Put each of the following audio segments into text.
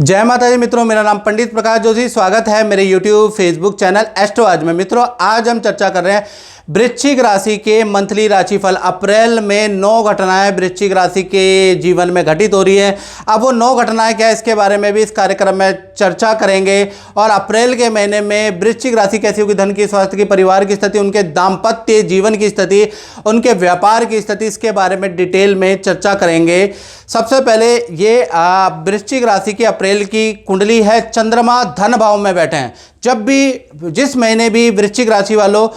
जय माता दी मित्रों, मेरा नाम पंडित प्रकाश जोशी। स्वागत है मेरे YouTube फेसबुक चैनल एस्ट्रो आज में। मित्रों, आज हम चर्चा कर रहे हैं वृश्चिक राशि के मंथली राशिफल। अप्रैल में 9 घटनाएं वृश्चिक राशि के जीवन में घटित हो रही है। अब वो 9 घटनाएं क्या है, इसके बारे में भी इस कार्यक्रम में चर्चा करेंगे। और अप्रैल के महीने में वृश्चिक राशि कैसी होगी, धन की, स्वास्थ्य की, परिवार की स्थिति, उनके दाम्पत्य जीवन की स्थिति, उनके व्यापार की स्थिति, इसके बारे में डिटेल में चर्चा करेंगे। सबसे पहले ये वृश्चिक राशि की अप्रैल की कुंडली है। चंद्रमा धन भाव में बैठे हैं। जब भी जिस महीने भी वृश्चिक राशि वालों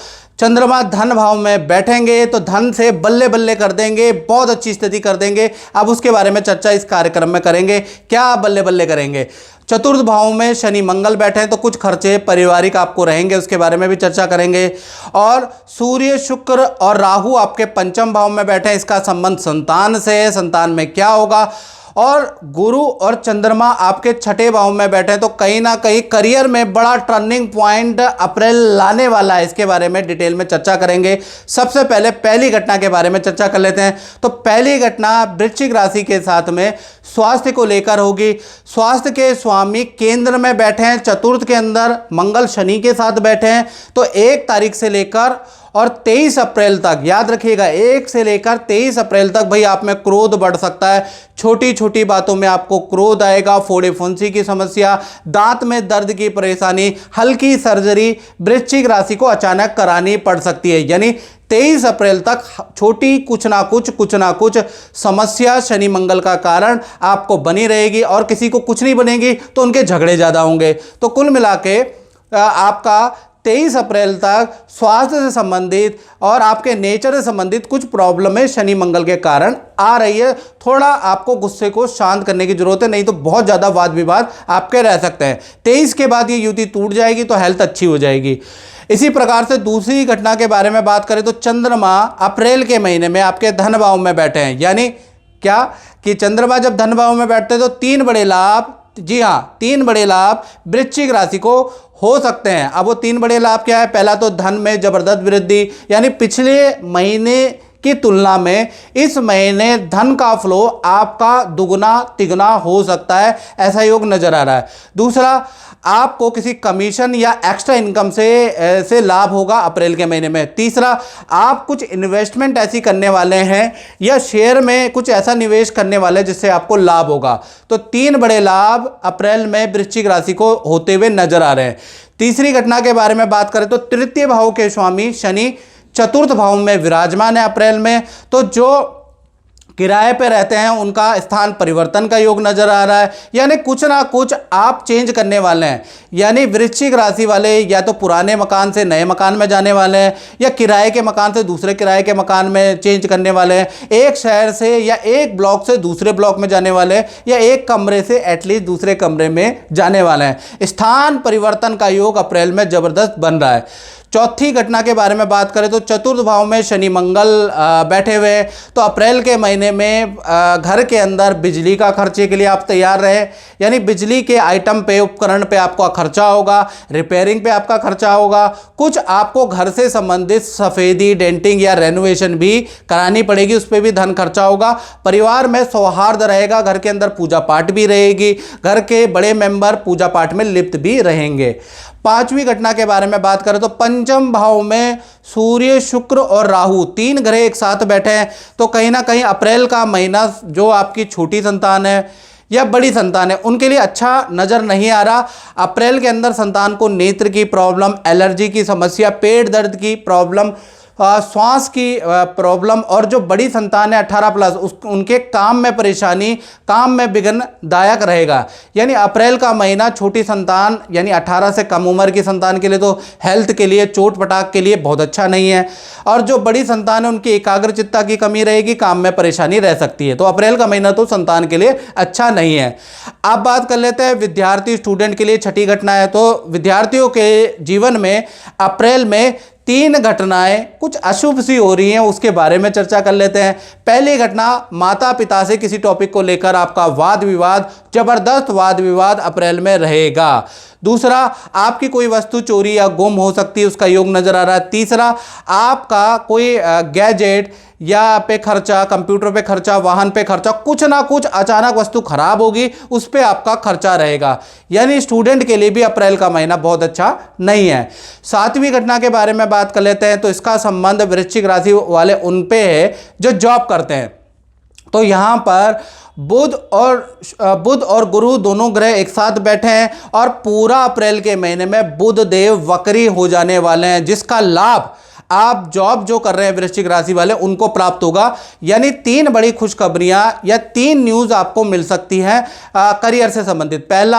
चंद्रमा धन भाव में बैठेंगे तो धन से बल्ले बल्ले कर देंगे, बहुत अच्छी स्थिति कर देंगे। अब उसके बारे में चर्चा इस कार्यक्रम में करेंगे। क्या बल्ले बल्ले करेंगे? चतुर्थ भाव में शनि मंगल बैठे हैं तो कुछ खर्चे पारिवारिक आपको रहेंगे, उसके बारे में भी चर्चा करेंगे। और सूर्य शुक्र और राहु आपके पंचम भाव में बैठे हैं, इसका संबंध संतान से है, संतान में क्या होगा। और गुरु और चंद्रमा आपके छठे भाव में बैठे हैं तो कहीं ना कहीं करियर में बड़ा टर्निंग पॉइंट अप्रैल लाने वाला है, इसके बारे में डिटेल में चर्चा करेंगे। सबसे पहले पहली घटना के बारे में चर्चा कर लेते हैं। तो पहली घटना वृश्चिक राशि के साथ में स्वास्थ्य को लेकर होगी। स्वास्थ्य के स्वामी केंद्र में बैठे हैं, चतुर्थ के अंदर मंगल शनि के साथ बैठे हैं। तो 1 तारीख से लेकर और 23 अप्रैल तक, याद रखिएगा, 1 से लेकर 23 अप्रैल तक भाई आप में क्रोध बढ़ सकता है। छोटी छोटी बातों में आपको क्रोध आएगा, फोड़े फुंसी की समस्या, दांत में दर्द की परेशानी, हल्की सर्जरी वृश्चिक राशि को अचानक करानी पड़ सकती है। यानी 23 अप्रैल तक छोटी कुछ ना कुछ समस्या शनि मंगल का कारण आपको बनी रहेगी। और किसी को कुछ नहीं बनेगी तो उनके झगड़े ज़्यादा होंगे। तो कुल मिला के आपका 23 अप्रैल तक स्वास्थ्य से संबंधित और आपके नेचर से संबंधित कुछ प्रॉब्लमें शनि मंगल के कारण आ रही है। थोड़ा आपको गुस्से को शांत करने की जरूरत है, नहीं तो बहुत ज़्यादा वाद विवाद आपके रह सकते हैं। 23 के बाद ये युति टूट जाएगी तो हेल्थ अच्छी हो जाएगी। इसी प्रकार से दूसरी घटना के बारे में बात करें तो चंद्रमा अप्रैल के महीने में आपके धन भाव में बैठे हैं। यानी क्या कि चंद्रमा जब धन भाव में बैठते हैं तो 3 बड़े लाभ, जी हाँ, 3 बड़े लाभ वृश्चिक राशि को हो सकते हैं। अब वो 3 बड़े लाभ क्या है? पहला तो धन में जबरदस्त वृद्धि, यानी पिछले महीने की तुलना में इस महीने धन का फ्लो आपका दुगना तिगुना हो सकता है, ऐसा योग नजर आ रहा है। दूसरा, आपको किसी कमीशन या एक्स्ट्रा इनकम से लाभ होगा अप्रैल के महीने में। तीसरा, आप कुछ इन्वेस्टमेंट ऐसी करने वाले हैं या शेयर में कुछ ऐसा निवेश करने वाले हैं जिससे आपको लाभ होगा। तो 3 बड़े लाभ अप्रैल में वृश्चिक राशि को होते हुए नजर आ रहे हैं। तीसरी घटना के बारे में बात करें तो तृतीय भाव के स्वामी शनि चतुर्थ भाव में विराजमान है अप्रैल में। तो जो किराए पे रहते हैं उनका स्थान परिवर्तन का योग नजर आ रहा है। यानी कुछ ना कुछ आप चेंज करने वाले हैं। यानी वृश्चिक राशि वाले या तो पुराने मकान से नए मकान में जाने वाले हैं या किराए के मकान से दूसरे किराए के मकान में चेंज करने वाले हैं। एक शहर से या एक ब्लॉक से दूसरे ब्लॉक में जाने वाले हैं या एक कमरे से एटलीस्ट दूसरे कमरे में जाने वाले हैं। स्थान परिवर्तन का योग अप्रैल में जबरदस्त बन रहा है। चौथी घटना के बारे में बात करें तो चतुर्थ भाव में शनि मंगल बैठे हुए। तो अप्रैल के महीने में घर के अंदर बिजली का खर्चे के लिए आप तैयार रहे। यानी बिजली के आइटम पे, उपकरण पे आपका खर्चा होगा, रिपेयरिंग पे आपका खर्चा होगा। कुछ आपको घर से संबंधित सफ़ेदी, डेंटिंग या रेनोवेशन भी करानी पड़ेगी, उस पर भी धन खर्चा होगा। परिवार में सौहार्द रहेगा, घर के अंदर पूजा पाठ भी रहेगी, घर के बड़े मेंबर पूजा पाठ में लिप्त भी रहेंगे। 5वीं घटना के बारे में बात करें तो पंचम भाव में सूर्य शुक्र और राहु 3 ग्रह एक साथ बैठे हैं। तो कहीं ना कहीं अप्रैल का महीना जो आपकी छोटी संतान है या बड़ी संतान है उनके लिए अच्छा नज़र नहीं आ रहा। अप्रैल के अंदर संतान को नेत्र की प्रॉब्लम, एलर्जी की समस्या, पेट दर्द की प्रॉब्लम, श्वास की प्रॉब्लम, और जो बड़ी संतान है 18+ उनके काम में परेशानी, काम में विघ्नदायक रहेगा। यानी अप्रैल का महीना छोटी संतान यानी 18 से कम उम्र की संतान के लिए तो हेल्थ के लिए, चोट पटाख के लिए बहुत अच्छा नहीं है। और जो बड़ी संतान है उनकी एकाग्रचित्ता की कमी रहेगी, काम में परेशानी रह सकती है। तो अप्रैल का महीना तो संतान के लिए अच्छा नहीं है। अब बात कर लेते हैं विद्यार्थी स्टूडेंट के लिए। छठी घटना है तो विद्यार्थियों के जीवन में अप्रैल में 3 घटनाएं कुछ अशुभ सी हो रही हैं, उसके बारे में चर्चा कर लेते हैं। पहली घटना, माता पिता से किसी टॉपिक को लेकर आपका वाद विवाद, जबरदस्त वाद विवाद अप्रैल में रहेगा। दूसरा, आपकी कोई वस्तु चोरी या गुम हो सकती है, उसका योग नजर आ रहा है। तीसरा, आपका कोई गैजेट या पे खर्चा, कंप्यूटर पे खर्चा, वाहन पे खर्चा, कुछ ना कुछ अचानक वस्तु खराब होगी, उस पे आपका खर्चा रहेगा। यानी स्टूडेंट के लिए भी अप्रैल का महीना बहुत अच्छा नहीं है। सातवीं घटना के बारे में बात कर लेते हैं, तो इसका संबंध वृश्चिक राशि वाले उन पे है जो जॉब करते हैं। तो यहाँ पर बुध और गुरु दोनों ग्रह एक साथ बैठे हैं और पूरा अप्रैल के महीने में बुध देव वक्री हो जाने वाले हैं, जिसका लाभ आप जॉब जो कर रहे हैं वृश्चिक राशि वाले उनको प्राप्त होगा। यानी 3 बड़ी खुशखबरियां या 3 न्यूज आपको मिल सकती हैं करियर से संबंधित। पहला,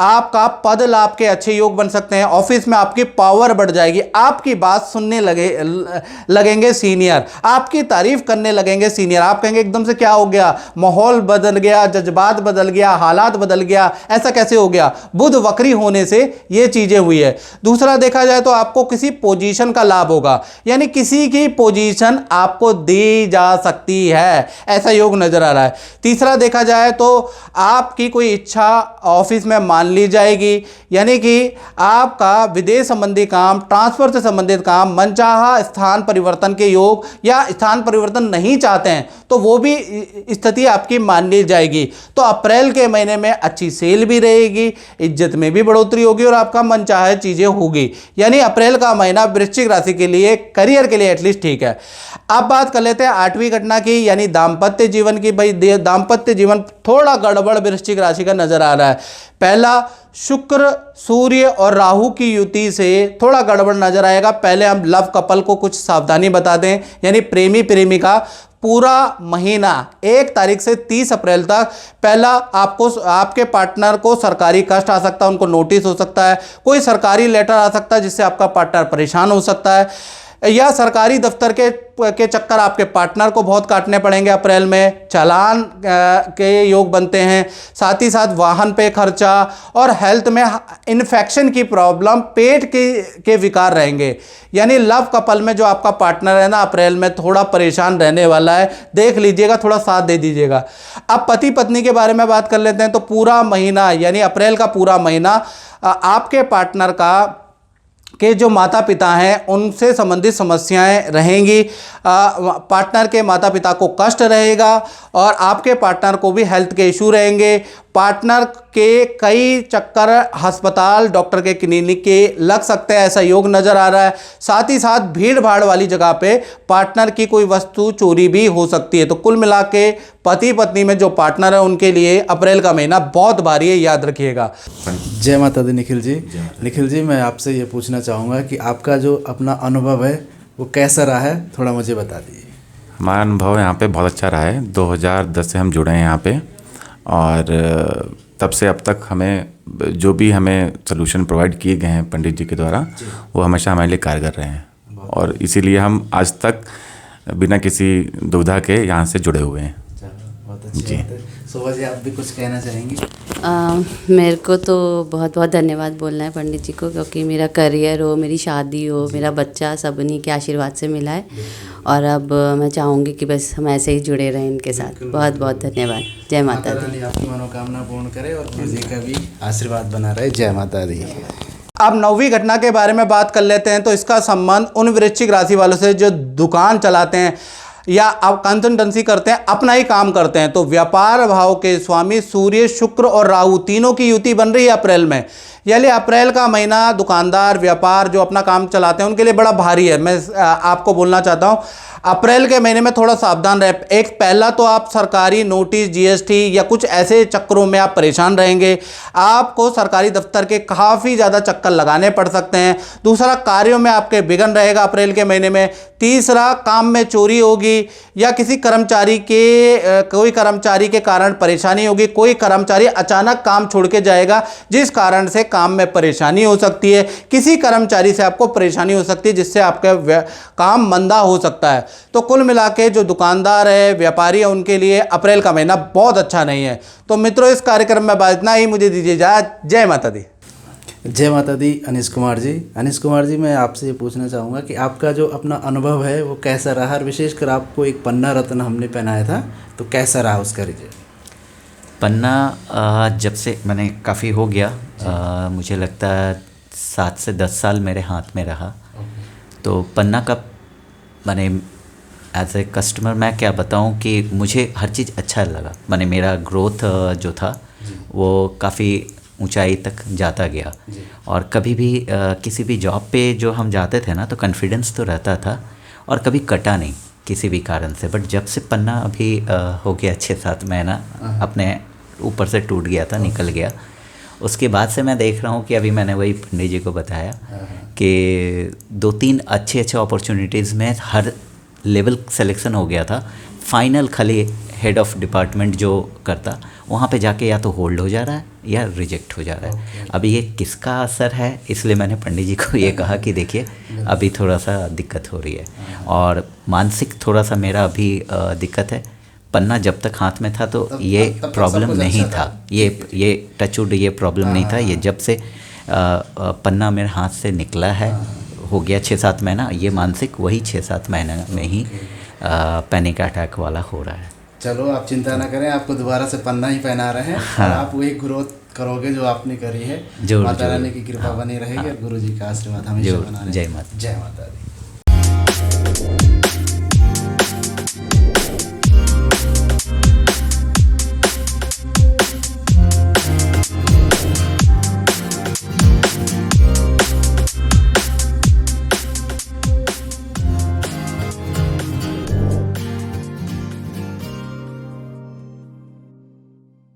आपका पद लाभ के अच्छे योग बन सकते हैं, ऑफिस में आपकी पावर बढ़ जाएगी, आपकी बात सुनने लगेंगे सीनियर, आपकी तारीफ करने लगेंगे सीनियर। आप कहेंगे एकदम से क्या हो गया, माहौल बदल गया, जज्बात बदल गया, हालात बदल गया, ऐसा कैसे हो गया? बुध वक्री होने से ये चीजें हुई है। दूसरा, देखा जाए तो आपको किसी पोजीशन का लाभ होगा, यानी किसी की पोजीशन आपको दी जा सकती है, ऐसा योग नजर आ रहा है। तीसरा, देखा जाए तो आपकी कोई इच्छा ऑफिस में मान ली जाएगी, यानी कि आपका विदेश संबंधी काम, ट्रांसफर से संबंधित काम, मनचाहा स्थान परिवर्तन के योग, या स्थान परिवर्तन नहीं चाहते हैं तो वो भी स्थिति आपकी मान ली जाएगी। तो अप्रैल के महीने में अच्छी सेल भी रहेगी, इज्जत में भी बढ़ोतरी होगी और आपका मनचाहे चीजें होगी। यानी अप्रैल का महीना वृश्चिक राशि के लिए, करियर के लिए एटलीस्ट ठीक है। अब बात कर लेते हैं 8वीं घटना की, यानी दाम्पत्य जीवन की। भाई दाम्पत्य जीवन थोड़ा गड़बड़ वृश्चिक राशि का नजर आ रहा है। पहला, शुक्र, सूर्य और राहु की युति से थोड़ा गड़बड़ नजर आएगा। पहले हम लव कपल को कुछ सावधानी बता दें, यानी प्रेमी प्रेमिका पूरा महीना 1 तारीख से 30 अप्रैल तक, पहला, आपको आपके पार्टनर को सरकारी कष्ट आ सकता है, उनको नोटिस हो सकता है, कोई सरकारी लेटर आ सकता है जिससे आपका पार्टनर परेशान हो सकता है, या सरकारी दफ्तर के चक्कर आपके पार्टनर को बहुत काटने पड़ेंगे अप्रैल में, चालान के योग बनते हैं। साथ ही साथ वाहन पे खर्चा और हेल्थ में इन्फेक्शन की प्रॉब्लम, पेट के विकार रहेंगे। यानी लव कपल में जो आपका पार्टनर है ना, अप्रैल में थोड़ा परेशान रहने वाला है, देख लीजिएगा, थोड़ा साथ दे दीजिएगा। अब पति पत्नी के बारे में बात कर लेते हैं, तो पूरा महीना यानी अप्रैल का पूरा महीना आपके पार्टनर के जो माता पिता हैं उनसे संबंधित समस्याएं रहेंगी, पार्टनर के माता पिता को कष्ट रहेगा और आपके पार्टनर को भी हेल्थ के इशू रहेंगे। पार्टनर के कई चक्कर अस्पताल, डॉक्टर के क्लिनिक के लग सकते हैं, ऐसा योग नज़र आ रहा है। साथ ही साथ भीड़ भाड़ वाली जगह पे पार्टनर की कोई वस्तु चोरी भी हो सकती है। तो कुल मिला के पति पत्नी में जो पार्टनर है उनके लिए अप्रैल का महीना बहुत भारी है, याद रखिएगा। जय माता दी निखिल जी। निखिल जी, मैं आपसे ये पूछना चाहूँगा कि आपका जो अपना अनुभव है वो कैसा रहा है, थोड़ा मुझे बता दीजिए। हमारा अनुभव यहाँ पे बहुत अच्छा रहा है। 2010 से हम जुड़े हैं यहाँ पे और तब से अब तक हमें जो भी हमें सोल्यूशन प्रोवाइड किए गए हैं पंडित जी के द्वारा, वो हमेशा हमारे लिए कारगर रहे हैं और इसीलिए हम आज तक बिना किसी दुविधा के यहाँ से जुड़े हुए हैं। बहुत अच्छी बात है। शोभा जी, आप भी कुछ कहना चाहेंगी? मेरे को तो बहुत बहुत धन्यवाद बोलना है पंडित जी को, क्योंकि मेरा करियर हो, मेरी शादी हो, मेरा बच्चा सब उन्हीं के आशीर्वाद से मिला है और अब मैं चाहूँगी कि बस हम ऐसे ही जुड़े रहें इनके साथ। बहुत बहुत धन्यवाद। जय माता दी। आपकी मनोकामना पूर्ण करे और गुरु जी का भी आशीर्वाद बना रहे। जय माता दी। अब 9वीं घटना के बारे में बात कर लेते हैं, तो इसका संबंध उन वृश्चिक राशि वालों से जो दुकान चलाते हैं या आप कंसल्टेंसी करते हैं, अपना ही काम करते हैं। तो व्यापार भाव के स्वामी सूर्य, शुक्र और राहु तीनों की युति बन रही है अप्रैल में। यानी अप्रैल का महीना दुकानदार, व्यापार जो अपना काम चलाते हैं उनके लिए बड़ा भारी है। मैं आपको बोलना चाहता हूँ अप्रैल के महीने में थोड़ा सावधान रहे। एक, पहला तो आप सरकारी नोटिस, जीएसटी या कुछ ऐसे चक्करों में आप परेशान रहेंगे, आपको सरकारी दफ्तर के काफ़ी ज़्यादा चक्कर लगाने पड़ सकते हैं। दूसरा, कार्यों में आपके विघ्न रहेगा अप्रैल के महीने में। तीसरा, काम में चोरी होगी या किसी कर्मचारी के कोई कर्मचारी के कारण परेशानी होगी, कोई कर्मचारी अचानक काम छोड़ के जाएगा जिस कारण से काम में परेशानी हो सकती है। किसी कर्मचारी से आपको परेशानी हो सकती है जिससे आपका काम मंदा हो सकता है। तो कुल मिला के जो दुकानदार है, व्यापारी है, उनके लिए अप्रैल का महीना बहुत अच्छा नहीं है। तो मित्रों, इस कार्यक्रम में बस इतना ही, मुझे दीजिए इजाज़त। जय माता दी। जय माता दी। अनिश कुमार जी, अनिश कुमार जी, मैं आपसे ये पूछना चाहूँगा कि आपका जो अपना अनुभव है वो कैसा रहा, और विशेषकर आपको एक पन्ना रत्न हमने पहनाया था, तो कैसा रहा उसका रिजल्ट? पन्ना जब से मैंने काफ़ी हो गया मुझे लगता है 7 से 10 साल मेरे हाथ में रहा। तो पन्ना का मैंने एज ए कस्टमर मैं क्या बताऊं कि मुझे हर चीज़ अच्छा लगा। मैंने मेरा ग्रोथ जो था वो काफ़ी ऊंचाई तक जाता गया। और कभी भी किसी भी जॉब पे जो हम जाते थे ना तो कॉन्फिडेंस तो रहता था और कभी कटा नहीं किसी भी कारण से। बट जब से पन्ना अभी हो गया 6-7 महीना अपने ऊपर से टूट गया था, निकल गया, उसके बाद से मैं देख रहा हूँ कि अभी मैंने वही पंडित जी को बताया कि 2-3 अच्छे अपॉर्चुनिटीज़ में हर लेवल सिलेक्शन हो गया था। फाइनल खाली हेड ऑफ डिपार्टमेंट जो करता वहाँ पे जाके या तो होल्ड हो जा रहा है या रिजेक्ट हो जा रहा है। अब ये किसका असर है, इसलिए मैंने पंडित जी को ये कहा कि देखिए अभी थोड़ा सा दिक्कत हो रही है और मानसिक थोड़ा सा मेरा अभी दिक्कत है। पन्ना जब तक हाथ में था तो ये प्रॉब्लम नहीं था, ये टचवुड ये प्रॉब्लम नहीं था। ये जब से पन्ना मेरे हाथ से निकला है हो गया 6-7 महीना, ये मानसिक वही 6-7 महीने में ही पैनिक अटैक वाला हो रहा है। चलो आप चिंता ना करें, आपको दोबारा से पन्ना ही पहना रहे हैं। और आप वही ग्रोथ करोगे जो आपने करी है। माता रानी की कृपा बनी रहेगी और गुरु जी का आशीर्वाद हमेशा बना रहेगा। जय माता। जय माता दी।